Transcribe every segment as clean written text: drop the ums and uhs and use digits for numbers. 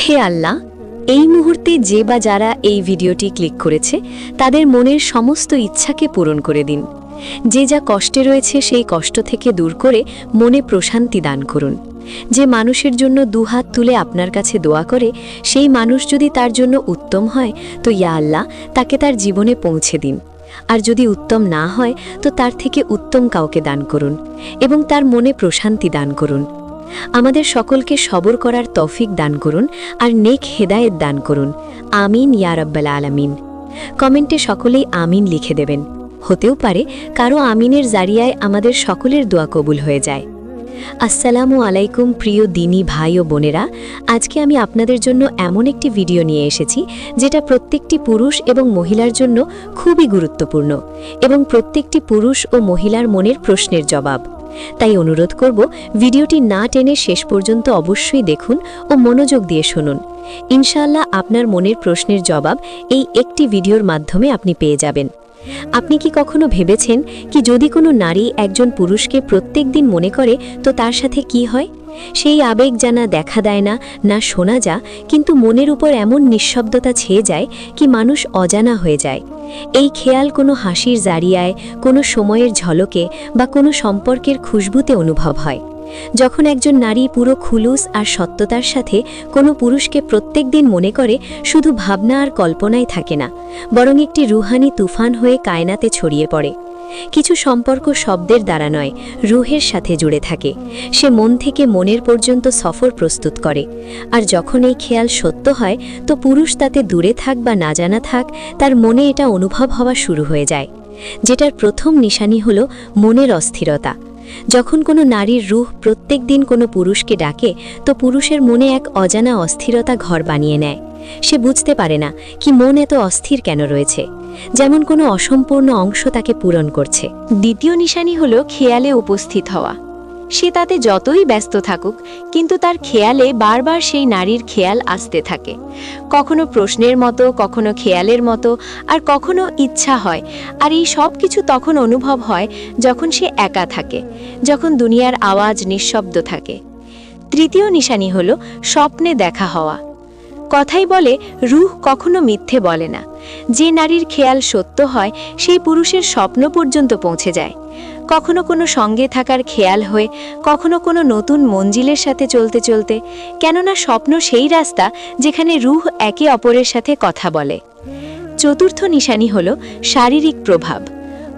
হে আল্লাহ, এই মুহূর্তে যে বা যারা এই ভিডিওটি ক্লিক করেছে তাদের মনের সমস্ত ইচ্ছাকে পূরণ করে দিন। যে যা কষ্টে রয়েছে সেই কষ্ট থেকে দূর করে মনে প্রশান্তি দান করুন। যে মানুষের জন্য দুহাত তুলে আপনার কাছে দোয়া করে সেই মানুষ যদি তার জন্য উত্তম হয় তো ইয়া আল্লাহ তাকে তার জীবনে পৌঁছে দিন। আর যদি উত্তম না হয় তো তার থেকে উত্তম কাউকে দান করুন এবং তার মনে প্রশান্তি দান করুন। আমাদের সকলকে সবর করার তৌফিক দান করুন আর নেক হেদায়েত দান করুন। আমিন ইয়া রাব্বাল আলামিন। কমেন্টে সকলেই আমিন লিখে দেবেন। হতেও পারে কারো আমিনের জারিয়ায় আমাদের সকলের দোয়া কবুল হয়ে যায়। আসসালামু আলাইকুম প্রিয় দিনী ভাই ও বোনেরা, আজকে আমি আপনাদের জন্য এমন একটি ভিডিও নিয়ে এসেছি যেটা প্রত্যেকটি পুরুষ এবং মহিলার জন্য খুবই গুরুত্বপূর্ণ এবং প্রত্যেকটি পুরুষ ও মহিলার মনের প্রশ্নের জবাব। তাই অনুরোধ করব ভিডিওটি না টেনে শেষ পর্যন্ত অবশ্যই দেখুন ও মনোযোগ দিয়ে শুনুন। ইনশাআল্লাহ আপনার মনের প্রশ্নের জবাব এই একটি ভিডিওর মাধ্যমে আপনি পেয়ে যাবেন। আপনি কি কখনো ভেবেছেন কি যদি কোনো নারী একজন পুরুষকে প্রত্যেক দিন মনে করে তো তার সাথে কি হয়? সেই আবেগ জানা দেখা দেয় না, না শোনা যা, কিন্তু মনের উপর এমন নিঃশব্দতা ছেয়ে যায় কি মানুষ অজানা হয়ে যায়। এই খেয়াল কোনো হাসির জারিয়ায়, কোনো সময়ের ঝলকে বা কোনো সম্পর্কের খুশবুতে অনুভব হয়। যখন একজন নারী পুরো খুলুস আর সত্যতার সাথে কোনো পুরুষকে প্রত্যেক দিন মনে করে, শুধু ভাবনা আর কল্পনায় থাকে না, বরং একটি রুহানি তুফান হয়ে কায়নাতে ছড়িয়ে পড়ে। কিছু সম্পর্ক শব্দের দ্বারা নয়, রুহের সাথে জুড়ে থাকে। সে মন থেকে মনের পর্যন্ত সফর প্রস্তুত করে। আর যখন এই খেয়াল সত্য হয় তো পুরুষ তাতে দূরে থাক বা না জানা থাক, তার মনে এটা অনুভব হওয়া শুরু হয়ে যায়। যেটার প্রথম নিশানি হলো মনের অস্থিরতা। যখন কোনো নারীর রুহ প্রত্যেক দিন কোনো পুরুষকে ডাকে তো পুরুষের মনে এক অজানা অস্থিরতা ঘর বানিয়ে নেয়। সে বুঝতে পারে না কি মন এত অস্থির কেন রয়েছে, যেমন কোনো অসম্পূর্ণ অংশ তাকে পূরণ করছে। দ্বিতীয় নিশানি হলো খেয়ালে উপস্থিত হওয়া। সে তাতে যতই ব্যস্ত থাকুক কিন্তু তার খেয়ালে বারবার সেই নারীর খেয়াল আসতে থাকে। কখনো প্রশ্নের মতো, কখনো খেয়ালের মতো, আর কখনো ইচ্ছা হয়। আর এই সব কিছু তখন অনুভব হয় যখন সে একা থাকে, যখন দুনিয়ার আওয়াজ নিঃশব্দ থাকে। তৃতীয় নিশানি হলো স্বপ্নে দেখা হওয়া। কথাই বলে রুহ কখনো মিথ্যে বলে না। যে নারীর খেয়াল সত্য হয় সেই পুরুষের স্বপ্ন পর্যন্ত পৌঁছে যায়। কখনো কোনো সঙ্গে থাকার খেয়াল হয়ে, কখনো কোনো নতুন মঞ্জিলের সাথে চলতে চলতে, কেননা স্বপ্ন সেই রাস্তা যেখানে রুহ একে অপরের সাথে কথা বলে। চতুর্থ নিশানি হলো শারীরিক প্রভাব।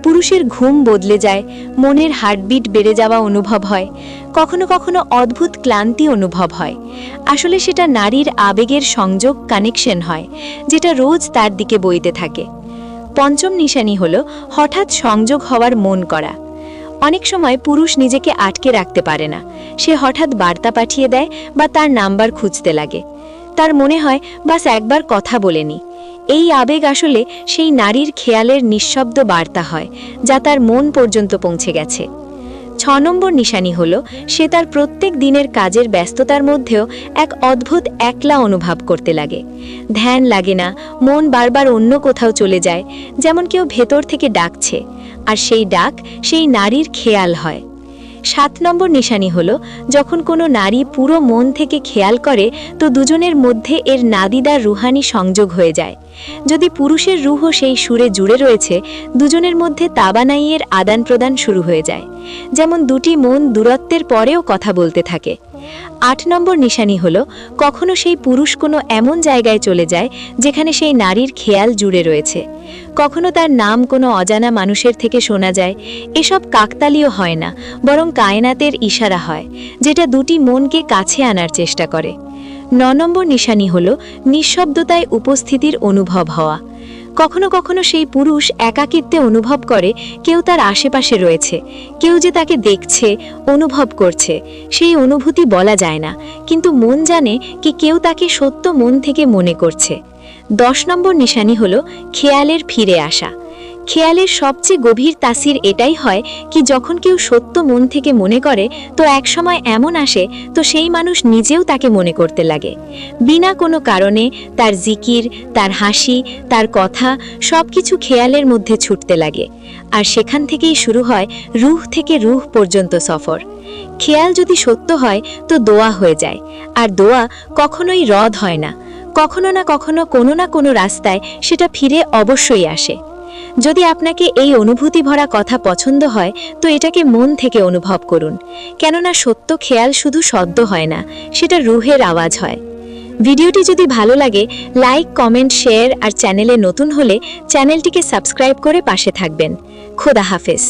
পুরুষের ঘুম বদলে যায়, মনের হার্টবিট বেড়ে যাওয়া অনুভব হয়, কখনো কখনো অদ্ভুত ক্লান্তি অনুভব হয়। আসলে সেটা নারীর আবেগের সংযোগ, কানেকশন হয়, যেটা রোজ তার দিকে বইতে থাকে। পঞ্চম নিশানি হলো হঠাৎ সংযোগ হওয়ার মন করা। অনেক সময় পুরুষ নিজেকে আটকে রাখতে পারে না, সে হঠাৎ বার্তা পাঠিয়ে দেয় বা তার নাম্বার খুঁজতে লাগে। তার মনে হয় বাস একবার কথা বলে নি। এই আবেগ আসলে সেই নারীর খেয়ালের নিঃশব্দ বার্তা হয়, যা তার মন পর্যন্ত পৌঁছে গেছে। 6 নম্বর নিশানি হলো সে তার প্রত্যেক দিনের কাজের ব্যস্ততার মধ্যেও এক অদ্ভুত একলা অনুভব করতে লাগে। ধ্যান লাগে না, মন বারবার অন্য কোথাও চলে যায়, যেমন কেউ ভেতর থেকে ডাকছে, আর সেই ডাক সেই নারীর খেয়াল হয়। 7 নম্বর নিশানি হলো যখন কোনো নারী পুরো মন থেকে খেয়াল করে তো দুজনের মধ্যে এর নাদিদার রুহানি সংযোগ হয়ে যায়। যদি পুরুষের রুহও সেই সুরে জুড়ে রয়েছে, দুজনের মধ্যে তাবানাইয়ের আদান প্রদান শুরু হয়ে যায়, যেমন দুটি মন দূরত্বের পরেও কথা বলতে থাকে। 8 নম্বর নিশানি হলো কখনো সেই পুরুষ কোনো এমন জায়গায় চলে যায় যেখানে সেই নারীর খেয়াল জুড়ে রয়েছে। কখনো তার নাম কোনো অজানা মানুষের থেকে শোনা যায়। এসব কাকতালীয় হয় না, বরং কায়নাতের ইশারা হয়, যেটা দুটি মনকে কাছে আনার চেষ্টা করে। 9 নম্বর নিশানি হলো নিঃশব্দতায় উপস্থিতির অনুভব হওয়া। কখনো কখনো সেই পুরুষ একাকিত্বে অনুভব করে কেউ তার আশেপাশে রয়েছে, কেউ যে তাকে দেখছে, অনুভব করছে। সেই অনুভূতি বলা যায় না, কিন্তু মন জানে কি কেউ তাকে সত্য মন থেকে মনে করছে। 10 নম্বর নিশানি হলো খেয়ালের ফিরে আসা। খেয়ালের সবচেয়ে গভীর তাসির এটাই হয় কি যখন কেউ সত্য মন থেকে মনে করে তো একসময় এমন আসে তো সেই মানুষ নিজেও তাকে মনে করতে লাগে। বিনা কোনো কারণে তার জিকির, তার হাসি, তার কথা সবকিছু খেয়ালের মধ্যে ছুটতে লাগে। আর সেখান থেকেই শুরু হয় রুহ থেকে রুহ পর্যন্ত সফর। খেয়াল যদি সত্য হয় তো দোয়া হয়ে যায়, আর দোয়া কখনোই রদ হয় না। কখনো না কখনো কোনো না কোনো রাস্তায় সেটা ফিরে অবশ্যই আসে। যদি আপনাকে এই অনুভূতি ভরা কথা পছন্দ হয় তো এটাকে মন থেকে অনুভব করুন, কেননা সত্য খেয়াল শুধু শব্দ হয় না, সেটা রুহের আওয়াজ হয়। ভিডিওটি যদি ভালো লাগে লাইক, কমেন্ট, শেয়ার আর চ্যানেলে নতুন হলে চ্যানেলটিকে সাবস্ক্রাইব করে পাশে থাকবেন। খোদা হাফেজ।